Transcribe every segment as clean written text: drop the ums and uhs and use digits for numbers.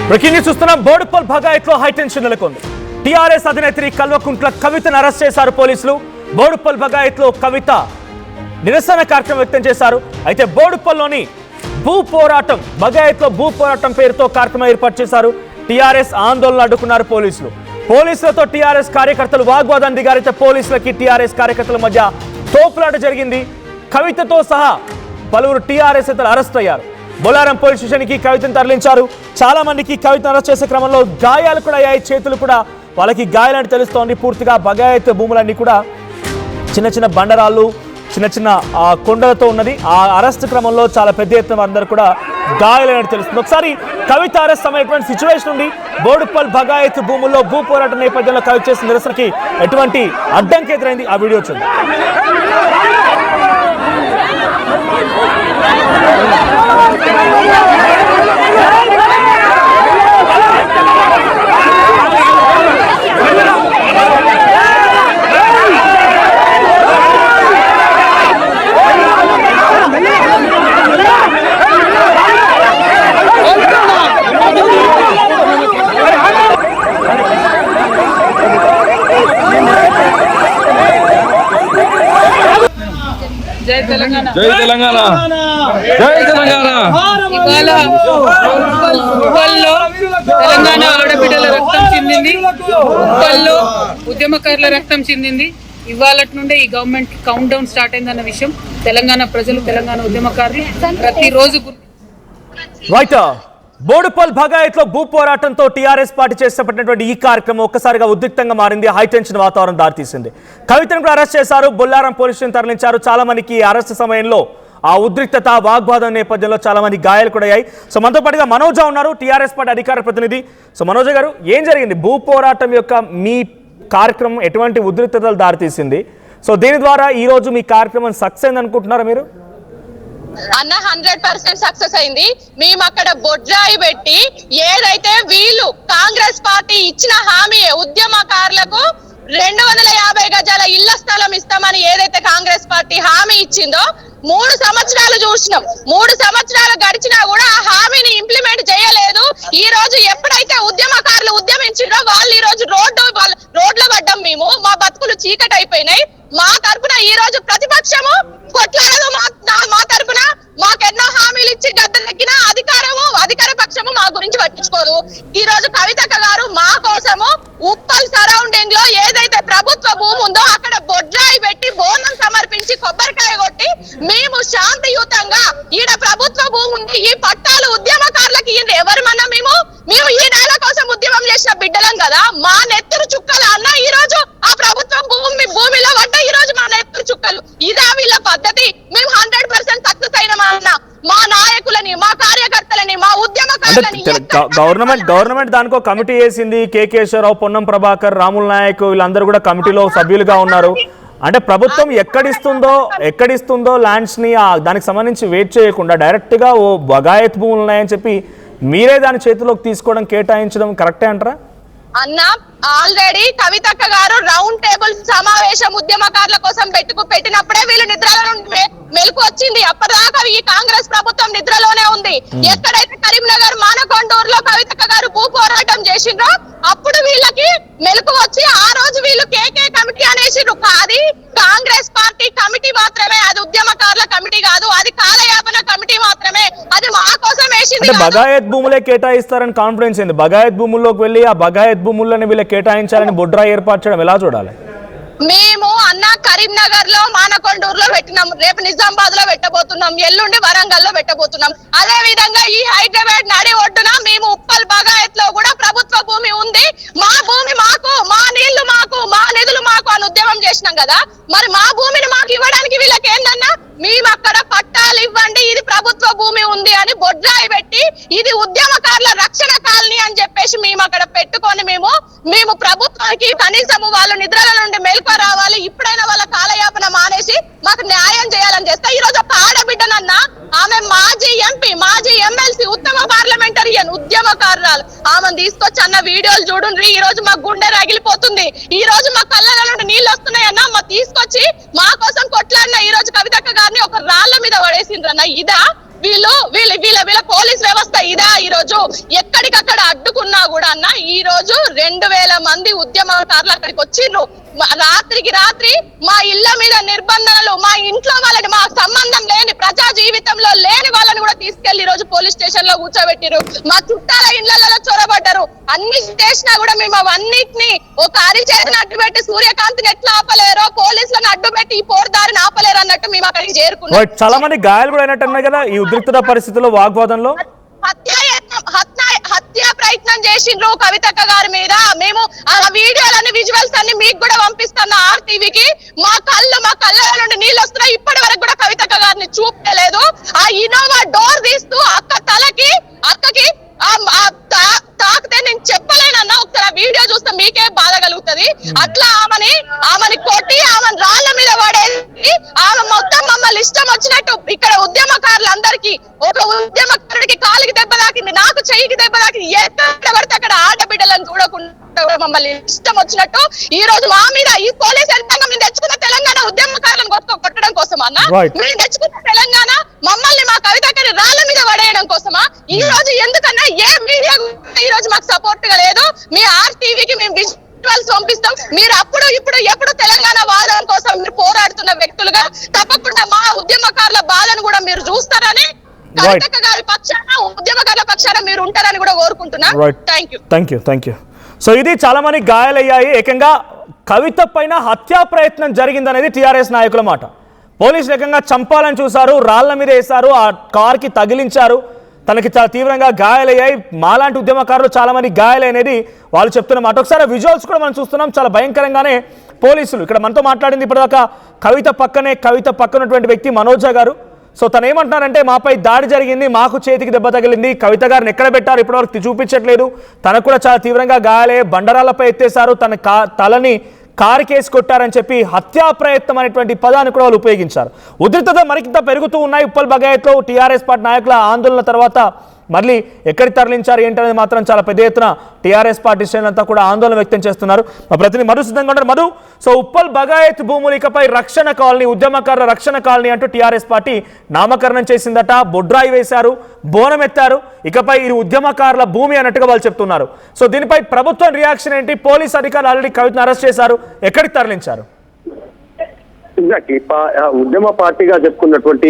Breaking news చూస్తున్నాం. Boduppal భగాయత్లో high tension నెలకొంది. TRS అధినేత్రి Kalvakuntla కవితను అరెస్ట్ చేశారు పోలీసులు. బోడుపల్ భగాయత్లో కవిత నిరసన కార్యక్రమం వ్యక్తం చేశారు. అయితే బోడుపల్లోని భూ పోరాటం భగాయత్లో భూ పోరాటం పేరుతో కార్యక్రమం ఏర్పాటు చేశారు. టీఆర్ఎస్ ఆందోళన అడ్డుకున్నారు పోలీసులు. పోలీసులతో టీఆర్ఎస్ కార్యకర్తలు వాగ్వాదం దిగారైతే పోలీసులకి టీఆర్ఎస్ కార్యకర్తల మధ్య తోపులాట జరిగింది. కవితతో సహా పలువురు టీఆర్ఎస్ నేతలు అరెస్ట్ అయ్యారు. బొల్లారం పోలీస్ స్టేషన్కి కవితను తరలించారు. చాలా మందికి కవితను అరెస్ట్ చేసే క్రమంలో గాయాలు కూడా అయ్యాయి. చేతులు కూడా వాళ్ళకి గాయాలని తెలుస్తోంది. పూర్తిగా భగాయత్ భూములన్నీ కూడా చిన్న చిన్న బండరాళ్ళు, చిన్న చిన్న కొండలతో ఉన్నది. ఆ అరెస్ట్ క్రమంలో చాలా పెద్ద ఎత్తున అందరూ కూడా గాయాలని తెలుస్తుంది. ఒకసారి కవిత అరెస్ట్ అయ్యేటువంటి సిచ్యువేషన్ ఉంది. బోడుపల్ భగాయత్ భూముల్లో భూ పోరాట నేపథ్యంలో కవిత చేసిన నిరసనకి ఎటువంటి అడ్డంకి ఎదురైంది, ఆ వీడియో చూడండి. జై తెలంగాణ, జై తెలంగాణ, జై తెలంగాణ. ఇవాళ ఉప్పల్లో తెలంగాణ ఆడబిడ్డల రక్తం చిందింది. ఉప్పల్లో ఉద్యమకారుల రక్తం చిందింది. ఇవాళ నుండే ఈ గవర్నమెంట్ కౌంట్ డౌన్ స్టార్ట్ అయిందన్న విషయం తెలంగాణ ప్రజలు, తెలంగాణ ఉద్యమకారులు ప్రతిరోజు బోడుపల్ భగాయత్లో భూ పోరాటంతో టీఆర్ఎస్ పార్టీ చేపట్టినటువంటి ఈ కార్యక్రమం ఒక్కసారిగా ఉద్రిక్తంగా మారింది. హైటెన్షన్ వాతావరణం దారితీసింది. కవితను కూడా అరెస్ట్ చేశారు. బొల్లారం పోలీస్ స్టేషన్ తరలించారు. చాలా మందికి అరెస్ట్ సమయంలో ఆ ఉద్రిక్తత, వాగ్వాదం నేపథ్యంలో చాలా మంది గాయాలు కూడా అయ్యాయి. సో మనతో పాటుగా మనోజ ఉన్నారు, టీఆర్ఎస్ పార్టీ అధికార ప్రతినిధి. సో మనోజ గారు, ఏం జరిగింది? భూ పోరాటం యొక్క మీ కార్యక్రమం ఎటువంటి ఉద్రిక్తతలు దారితీసింది? సో దీని ద్వారా ఈ రోజు మీ కార్యక్రమం సక్సెస్ అయింది అనుకుంటున్నారా మీరు? అన్న 100% సక్సెస్ అయింది. మేము అక్కడ బొడ్రాయి పెట్టి ఏదైతే వీళ్ళు కాంగ్రెస్ పార్టీ ఇచ్చిన హామీ ఉద్యమకారులకు 250 గజాల ఇళ్ల స్థలం ఇస్తామని ఏదైతే కాంగ్రెస్ పార్టీ హామీ ఇచ్చిందో 3 సంవత్సరాలు చూసినాం. 3 సంవత్సరాలు గడిచినా కూడా ఆ హామీని ఇంప్లిమెంట్ చేయలేదు. ఈ రోజు ఎప్పుడైతే ఉద్యమకారులు ఉద్యమించారో వాళ్ళు ఈ రోజు రోడ్ల పడ్డాం. మేము మా బతుకులు చీకటి అయిపోయినాయి. మా తరపున ఈ రోజు ప్రతిపక్షము కొట్లాడదు. మా తరపున మాకెన్నో హామీలు ఇచ్చి గద్దెనెక్కిన అధికార పక్షము మా గురించి పట్టించుకోదు. ఈ రోజు కవితక్క గారు మా కోసము ఉప్పల్ సరౌండింగ్ లో ఏదైతే ప్రభుత్వ భూమి ఉందో అక్కడ బొడ్రాయి పెట్టి బోనం సమర్పించి కొబ్బరికాయ కొట్టి మేము శాంతియుతంగా ఈడ ప్రభుత్వ భూమి ఉంది, ఈ పట్టాలు ఉద్యమకారులకి ఎవరిమన్నా మేము ఈ నేల కోసం ఉద్యమం చేసిన బిడ్డలం కదా. మా నెత్తురు చుక్కలు అన్న ఈ రోజు ఆ ప్రభుత్వ భూమిలో పడ్డ ఈ రోజు మా నెత్తురు చుక్కలు. ఇదా వీళ్ళ పద్ధతి? మేము 100% సక్సెస్ అయినా అన్న. మా నాయకులని, మా కార్యకర్తలని, మా ఉద్యమకారులని గవర్నమెంట్ దానికో కమిటీ వేసింది. కేకేశ్వరరావు, పొన్నం ప్రభాకర్, రాముల నాయక్ వీళ్ళందరూ కూడా కమిటీలో సభ్యులుగా ఉన్నారు. అంటే ప్రభుత్వం ఎక్కడిస్తుందో ల్యాండ్స్ ని దానికి సంబంధించి వెయిట్ చేయకుండా డైరెక్ట్ గా ఓ బగాయత్ భూములు ఉన్నాయని చెప్పి మీరే దాని చేతిలోకి తీసుకోవడం, కేటాయించడం కరెక్టే అంటారా? అన్న ఆల్రెడీ కవితక్క గారు రౌండ్ టేబుల్ సమావేశం ఉద్యమకారుల కోసం పెట్టినప్పుడే వీళ్ళు నిద్రలో నుండి మెలకు వచ్చింది. అప్పటిదాకా ఈ కాంగ్రెస్ ప్రభుత్వం నిద్రలోనే ఉంది. ఎక్కడైతే కరీంనగర్, మానకొండూరులో కవితక్క గారు భూ పోరాటం చేసిండ్రో అప్పుడు వీళ్ళకి మెలకు వచ్చి ఆ రోజు వీళ్ళు కేకే కమిటీ అనేసిండ్రు. అది కాంగ్రెస్ పార్టీ కమిటీ మాత్రమే, అది ఉద్యమకారుల కమిటీ కాదు, అది కాలయాపన కమిటీ మాత్రమే. అది మా కోసం వేసింది. బగాయత్ భూములే కేటాయిస్తారని కాన్ఫిడెన్స్ ఏంది? బగాయత్ భూముల్లోకి వెళ్ళి ఆ బగాయత్ భూములని వీళ్ళకి కేటాయించాలని బొడ్రా ఏర్పాటు చేయడం ఎలా చూడాలి? మేము అన్న కరీంనగర్ లో, మానకొండూరులో పెట్టినాం, రేపు నిజామాబాద్ లో పెట్టబోతున్నాం, ఎల్లుండి వరంగల్ లో పెట్టబోతున్నాం. అదే విధంగా ఈ హైదరాబాద్ నడి ఒడ్డున మేము ఉప్పల్ బగాయత్ లో కూడా ప్రభుత్వ భూమి ఉంది. మా భూమి మాకు, మా నీళ్లు మాకు, మా నిధులు మాకు అని ఉద్యమం చేసినాం కదా. మరి మా భూమిని మాకు ఇవ్వడానికి వీళ్ళకి ఏందన్నా? మేము అక్కడ పట్టాలు ఇవ్వండి, ఇది ప్రభుత్వ భూమి ఉంది అని బొడ్రాయి పెట్టి ఇది ఉద్యమకారుల రక్షణ కాలనీ అని చెప్పేసి మేము అక్కడ పెట్టుకొని మేము ప్రభుత్వానికి కనీసము వాళ్ళు నిద్రల నుండి మేల్కో రావాలి, ఇప్పుడైనా వాళ్ళ కాలయాపన మానేసి మాకు న్యాయం చేయాలని చేస్తే ఈ రోజు ఒక ఆడబిడ్డనన్నా ఆమె మాజీ ఎంపీ, మాజీ ఎమ్మెల్సీ, ఉత్తమ పార్లమెంటరియన్, ఉద్యమకారురాలు, ఆమెను తీసుకొచ్చి అన్న వీడియోలు చూడండి. ఈ రోజు మా గుండె రగిలిపోతుంది, ఈ రోజు మా కళ్ళ నుండి నీళ్ళు వస్తున్నాయన్నా, మా తీసుకొచ్చి మా కోసం కొట్లాడిన ఈ రోజు కవితక్క గారిని ఒక రాళ్ల మీద పడేసిండ్రన్న. ఇదా వీళ్ళ పోలీస్ వ్యవస్థ? ఇదా ఈ రోజు ఎక్కడికక్కడ అడ్డుకున్నా కూడా అన్న ఈ రోజు 2000 మంది ఉద్యమకారులు అక్కడికి వచ్చిండ్రు. రాత్రికి రాత్రి మా ఇళ్ల మీద నిర్బంధనలు, మా ఇంట్లో వాళ్ళని, మా సంబంధం లేని, ప్రజా జీవితంలో లేని వాళ్ళని కూడా తీసుకెళ్లి ఈ రోజు పోలీస్ స్టేషన్ లో కూర్చోబెట్టిరు. మా చుట్టాల ఇళ్లలో చొరబడ్డారు. అన్ని చేసినా కూడా మేము అవన్నిటిని ఒక అరిచేతిని అడ్డు పెట్టి సూర్యకాంతిని ఎట్లా ఆపలేరో పోలీసులను అడ్డు పెట్టి ఈ పోరుదారిని ఆపలేరు అన్నట్టు మేము అక్కడికి చేరుకున్నాం. చాలా మంది గాయాలు కూడా అయినట్టున్నాయి కదా ఈ ఉద్రిక్త పరిస్థితుల్లో, వాగ్వాదంలో. హత్య ప్రయత్నం చేసిండ్రు కవితక్క గారి మీద. మేము ఆ వీడియోలని, విజువల్స్ అన్ని మీకు కూడా పంపిస్తాను ఆర్టీవీకి. మా కళ్ళ నుండి నీళ్ళు వస్తున్నాయి. ఇప్పటి వరకు కూడా కవితక్క గారిని చూపలేదు. ఆ ఇన్నోవా డోర్ తీస్తూ అక్కకి తాకితే నేను చెప్పలేనన్నా. ఒకసారి ఆ వీడియో చూస్తే మీకే బాధ కలుగుతుంది. అట్లా ఆమెని కొట్టి ఆమెను రాళ్ల మీద పడేసి ఆమె మొత్తం మమ్మల్ని ఇష్టం వచ్చినట్టు ఇక్కడ ఉద్యమకారులందరికీ, ఒక ఉద్యమకారుడికి కాలికి దెబ్బ తాకింది, నాకు చెయ్యికి దెబ్బ తాకింది, ఎక్కడ పడితే అక్కడ ఆడబిడ్డలను చూడకుండా మమ్మల్ని ఇష్టం వచ్చినట్టు ఈ రోజు మా మీద ఈ పోలీస్ యంత్రాంగం మేము తెచ్చుకున్న తెలంగాణ ఉద్యమకారులను కొట్టడం కోసమా అన్న? మేము తెచ్చుకున్న తెలంగాణ మమ్మల్ని, మా కవితక్కని రాళ్ల మీద పడేయడం కోసమా? ఈ రోజు ఎందుకన్నా ఏ మీడియా ఈ రోజు మాకు సపోర్ట్ గా లేదు. మీ ఆర్టీవీకి మేము విజువల్స్ పంపిస్తాం. మీరు అప్పుడు ఇప్పుడు ఎప్పుడు తెలంగాణ వాదన కోసం మీరు పోరాడుతున్న వ్యక్తులుగా తప్పకుండా మా ఉద్యమకారుల బాధను కూడా మీరు చూస్తారని, కవితక్క గారి పక్షాన, ఉద్యమకారుల పక్షాన మీరు ఉంటారని కూడా కోరుకుంటున్నా. Thank you. సో ఇది చాలా మంది గాయాలయ్యాయి. ఏకంగా కవిత పైన హత్యా ప్రయత్నం జరిగిందనేది టీఆర్ఎస్ నాయకుల మాట. పోలీసులు ఏకంగా చంపాలని చూశారు, రాళ్ల మీద వేశారు, ఆ కార్కి తగిలించారు, తనకి చాలా తీవ్రంగా గాయాలయ్యాయి. మాలాంటి ఉద్యమకారులు చాలా మంది గాయాలనేది వాళ్ళు చెప్తున్నమాట. ఒకసారి విజువల్స్ కూడా మనం చూస్తున్నాం. చాలా భయంకరంగానే పోలీసులు ఇక్కడ మనతో మాట్లాడింది ఇప్పటిదాకా కవిత పక్కనటువంటి వ్యక్తి మనోజ గారు. సో తను ఏమంటున్నారంటే, మాపై దాడి జరిగింది, మాకు చేతికి దెబ్బ తగిలింది, కవిత గారిని ఎక్కడ పెట్టారు ఇప్పటివరకు చూపించట్లేదు, తనకు కూడా చాలా తీవ్రంగా గాయాలే, బండరాళ్లపై ఎత్తేశారు, తన తలని కారు కేసు కొట్టారని చెప్పి హత్యా ప్రయత్నం అనేటువంటి పదాన్ని కూడా వాళ్ళు ఉపయోగించారు. ఉద్రిక్తత మరింత పెరుగుతూ ఉన్నాయి. ఉప్పల్ బగాయత్లో టీఆర్ఎస్ పార్టీ నాయకుల ఆందోళన తర్వాత మళ్ళీ ఎక్కడికి తరలించారు ఏంటనేది మాత్రం చాలా పెద్ద ఎత్తున టీఆర్ఎస్ పార్టీ శ్రేణులంతా కూడా ఆందోళన వ్యక్తం చేస్తున్నారు. మా ప్రతినిధి మధు సిద్ధంగా ఉన్నారు. మధు, సో ఉప్పల్ బగాయత్ భూములు ఇకపై రక్షణ కాలనీ, ఉద్యమకారుల రక్షణ కాలనీ అంటూ టీఆర్ఎస్ పార్టీ నామకరణం చేసిందట. బొడ్రాయి వేశారు, బోనం ఎత్తారు, ఇకపై ఇది ఉద్యమకారుల భూమి అన్నట్టుగా వాళ్ళు చెప్తున్నారు. సో దీనిపై ప్రభుత్వం రియాక్షన్ ఏంటి? పోలీస్ అధికారులు ఆల్రెడీ కవితను అరెస్ట్ చేశారు, ఎక్కడికి తరలించారు? ఉద్యమ పార్టీగా చెప్పుకున్నటువంటి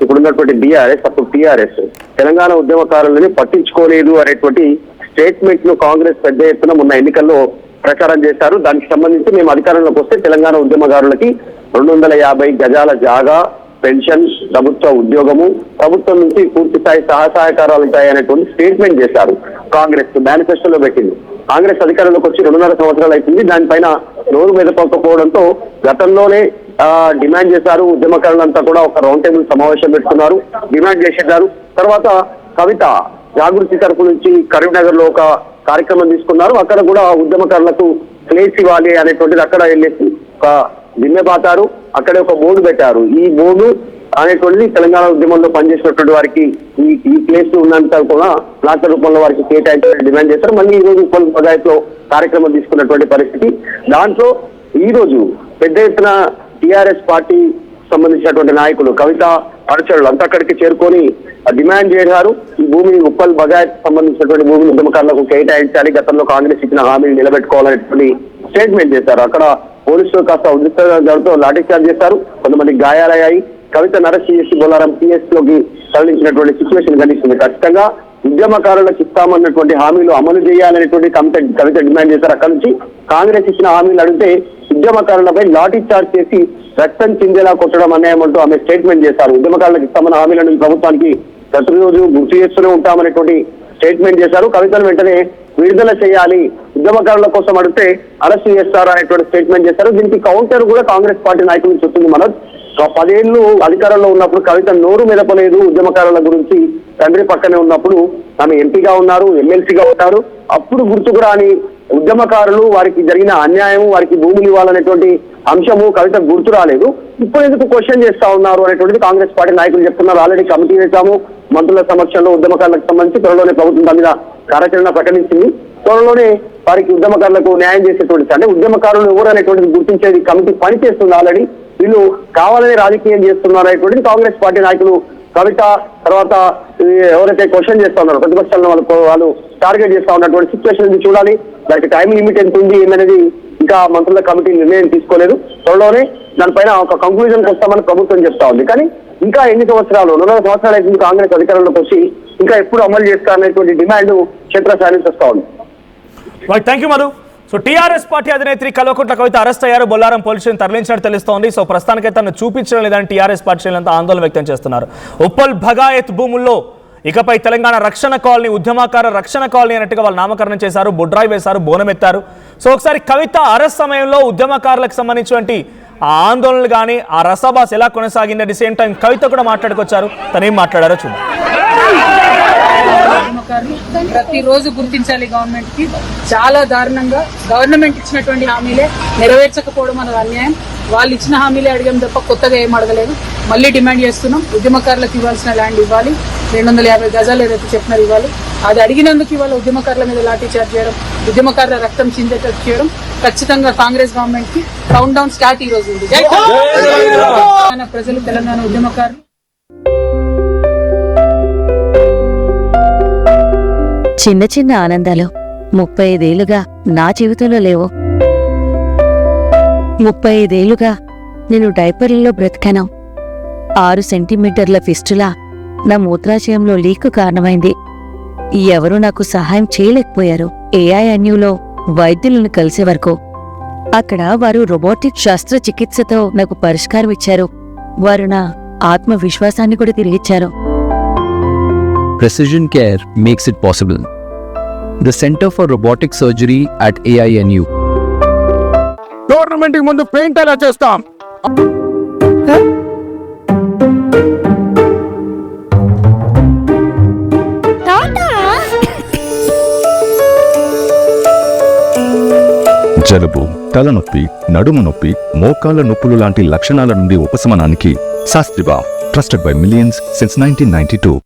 ఇప్పుడున్నటువంటి బీఆర్ఎస్, అప్పుడు టీఆర్ఎస్ తెలంగాణ ఉద్యమకారులని పట్టించుకోలేదు అనేటువంటి స్టేట్మెంట్ ను కాంగ్రెస్ పెద్ద ఎత్తున మొన్న ఎన్నికల్లో ప్రచారం చేశారు. దానికి సంబంధించి మేము అధికారంలోకి వస్తే తెలంగాణ ఉద్యమకారులకి 250 గజాల జాగా, పెన్షన్, ప్రభుత్వ ఉద్యోగము, ప్రభుత్వం నుంచి పూర్తి స్థాయి సహకారాలు ఉంటాయి అనేటువంటి స్టేట్మెంట్ చేశారు. కాంగ్రెస్ మేనిఫెస్టోలో పెట్టింది. కాంగ్రెస్ అధికారంలోకి వచ్చి 2.5 సంవత్సరాలు అవుతుంది. దానిపైన నోరు మెదపకపోవడంతో గతంలోనే డిమాండ్ చేశారు. ఉద్యమకారులంతా కూడా ఒక రౌండ్ టేబుల్ సమావేశం పెట్టుకున్నారు, డిమాండ్ చేసేశారు. తర్వాత కవిత జాగృతి తరపు నుంచి కరీంనగర్ లో ఒక కార్యక్రమం తీసుకున్నారు. అక్కడ కూడా ఉద్యమకారులకు ప్లేస్ ఇవ్వాలి అనేటువంటిది అక్కడ వెళ్ళేసి ఒక దిన్నె పాతారు. అక్కడే ఒక బోర్డు పెట్టారు. ఈ బోర్డు అనేటువంటిది తెలంగాణ ఉద్యమంలో పనిచేసినటువంటి వారికి ఈ ప్లేస్ ఉన్నంత కూడా ప్లాట్ల రూపంలో వారికి కేటాయించాలని డిమాండ్ చేశారు. మళ్ళీ ఈ రోజు ఉప్పల్ బగాయత్లో కార్యక్రమం తీసుకున్నటువంటి పరిస్థితి. దాంట్లో ఈ రోజు పెద్ద ఎత్తున టీఆర్ఎస్ పార్టీ సంబంధించినటువంటి నాయకులు, కవిత అనుచరులు అంతా అక్కడికి చేరుకొని డిమాండ్ చేశారు. ఈ భూమి ఉప్పల్ బగాయత్ సంబంధించినటువంటి భూమిని ఉద్యమకారులకు కేటాయించాలి, గతంలో కాంగ్రెస్ ఇచ్చిన హామీని నిలబెట్టుకోవాలనేటువంటి స్టేట్మెంట్ చేశారు. అక్కడ పోలీసులు కాస్త ఉద్రిక్తతో లాఠీచార్జ్ చేశారు, కొంతమంది గాయాలయ్యాయి. కవితను అరెస్ట్ చేసి బొల్లారం పిఎస్ లోకి తరలించినటువంటి సిచ్యువేషన్ కనిపిస్తుంది. ఖచ్చితంగా ఉద్యమకారులకు ఇస్తామన్నటువంటి హామీలు అమలు చేయాలనేటువంటి కవిత డిమాండ్ చేశారు. అక్కడ నుంచి కాంగ్రెస్ ఇచ్చిన హామీలు అడిగితే ఉద్యమకారులపై లాఠీ చార్జ్ చేసి రక్తం చిందేలా కొట్టడం అన్యాయం అంటూ ఆమె స్టేట్మెంట్ చేశారు. ఉద్యమకారులకు ఇస్తామన్న హామీలను ప్రభుత్వానికి ప్రతిరోజు గుర్తు చేస్తూనే ఉంటామనేటువంటి స్టేట్మెంట్ చేశారు. కవితను వెంటనే విడుదల చేయాలి, ఉద్యమకారుల కోసం అడిగితే అరెస్ట్ చేస్తారు అనేటువంటి స్టేట్మెంట్ చేశారు. దీనికి కౌంటర్ కూడా కాంగ్రెస్ పార్టీ నాయకులు చెప్తుంది. మనోజ్, 10 ఏళ్లు అధికారంలో ఉన్నప్పుడు కవిత నోరు మెదపలేదు ఉద్యమకారుల గురించి. తండ్రి పక్కనే ఉన్నప్పుడు ఆమె ఎంపీగా ఉన్నారు, ఎమ్మెల్సీగా ఉన్నారు, అప్పుడు గుర్తుకు రాని ఉద్యమకారులు వారికి జరిగిన అన్యాయం, వారికి భూములు ఇవ్వాలనేటువంటి అంశము కవిత గుర్తు రాలేదు. ఇప్పుడు ఎందుకు క్వశ్చన్ చేస్తా ఉన్నారు అనేటువంటిది కాంగ్రెస్ పార్టీ నాయకులు చెప్తున్నారు. ఆల్రెడీ కమిటీ వేశాము, మంత్రుల సమక్షంలో ఉద్యమకారులకు సంబంధించి త్వరలోనే ప్రభుత్వం దాని మీద కార్యాచరణ ప్రకటించింది. త్వరలోనే వారికి ఉద్యమకారులకు న్యాయం చేసేటువంటి, అంటే ఉద్యమకారులు ఎవరు అనేటువంటిది గుర్తించేది కమిటీ పనిచేస్తుంది. ఆల్రెడీ వీళ్ళు కావాలని రాజకీయం చేస్తున్నారు అనేటువంటిది కాంగ్రెస్ పార్టీ నాయకులు కవిత తర్వాత ఎవరైతే క్వశ్చన్ చేస్తా ఉన్నారో ప్రతిపక్షాలను వాళ్ళు టార్గెట్ చేస్తా ఉన్నటువంటి సిచ్యువేషన్ చూడాలి. దానికి టైం లిమిట్ ఎంత ఉంది ఏంటనేది ఇంకా మంత్రుల కమిటీ నిర్ణయం తీసుకోలేదు. త్వరలోనే దానిపైన ఒక కంక్లూజన్ వస్తామని ప్రభుత్వం చెప్తా ఉంది. కానీ ఇంకా ఎన్ని సంవత్సరాలు, 4 సంవత్సరాలు అయితే కాంగ్రెస్ అధికారంలోకి వచ్చి ఇంకా ఎప్పుడు అమలు చేస్తారనేటువంటి డిమాండ్ క్షేత్రస్థాయి నుంచి వస్తా ఉంది. Thank you Madhu. So TRS party అధినేత్రి కల్వకుంట్ల కవిత అరెస్ట్ అయ్యారు. బొల్లారం పోలీస్ స్టేషన్ తరలించినట్టు తెలుస్తోంది. సో ప్రస్తుతానికైతే తను చూపించడం లేదని టీఆర్ఎస్ పార్టీ శ్రేణులంతా ఆందోళన వ్యక్తం చేస్తున్నారు. ఉప్పల్ భగాయత్ భూముల్లో ఇకపై తెలంగాణ రక్షణ కాలనీ, ఉద్యమకార రక్షణ కాలనీ అన్నట్టుగా వాళ్ళు నామకరణం చేశారు, బొడ్రాయి వేశారు, బోనం ఎత్తారు. సో ఒకసారి కవిత అరెస్ట్ సమయంలో ఉద్యమకారులకు సంబంధించినటువంటి ఆ ఆందోళనలు కానీ ఆ రసబాస్ ఎలా కొనసాగింది, అట్ ది సేమ్ టైం కవిత కూడా మాట్లాడుకొచ్చారు. తనేం మాట్లాడారో చూద్దాం. ప్రతిరోజు గుర్తించాలి గవర్నమెంట్ కి. చాలా దారుణంగా గవర్నమెంట్ ఇచ్చినటువంటి హామీలే నెరవేర్చకపోవడం అనేది అన్యాయం. వాళ్ళు ఇచ్చిన హామీలే అడిగాం తప్ప కొత్తగా ఏం అడగలేదు. మళ్ళీ డిమాండ్ చేస్తున్నాం, ఉద్యమకారులకు ఇవ్వాల్సిన ల్యాండ్ ఇవ్వాలి, 250 గజాలు ఏదైతే చెప్పినారు ఇవ్వాలి. అది అడిగినందుకు ఇవాళ ఉద్యమకారుల మీద లాఠీ చార్జ్ చేయడం, ఉద్యమకారుల రక్తం చిందేటట్టు చేయడం ఖచ్చితంగా కాంగ్రెస్ గవర్నమెంట్ కి కౌంట్ డౌన్ స్టార్ట్ ఈ రోజు ఉంది. ప్రజలు, తెలంగాణ ఉద్యమకారులు చిన్న చిన్న ఆనందాలు 35 ఏళ్లుగా నా జీవితంలో లేవు. 35 ఏళ్లుగా నేను డైపర్లలో బ్రతికాను. 6 సెంటీమీటర్ల ఫిస్టులా నా మూత్రాశయంలో లీకు కారణమైంది. ఎవరూ నాకు సహాయం చేయలేకపోయారు. ఏఐఎన్యూలో వైద్యులను కలిసే వరకు అక్కడ వారు రోబోటిక్ శస్త్రచికిత్సతో నాకు పరిష్కారం ఇచ్చారు. వారు నా ఆత్మవిశ్వాసాన్ని కూడా తిరిగిచ్చారు. Precision Care makes it possible. The Center for Robotic Surgery at AINU. Tournament కి ముందు పెయింట్ ఎలా చేస్తాం? జలుబు, తలనొప్పి, నడుము నొప్పి, మోకాళ్ల నొప్పులు లాంటి లక్షణాల నుండి ఉపశమనానికి శాస్త్రిబా, ట్రస్టెడ్ బై మిలియన్స్ సిన్స్ 1992.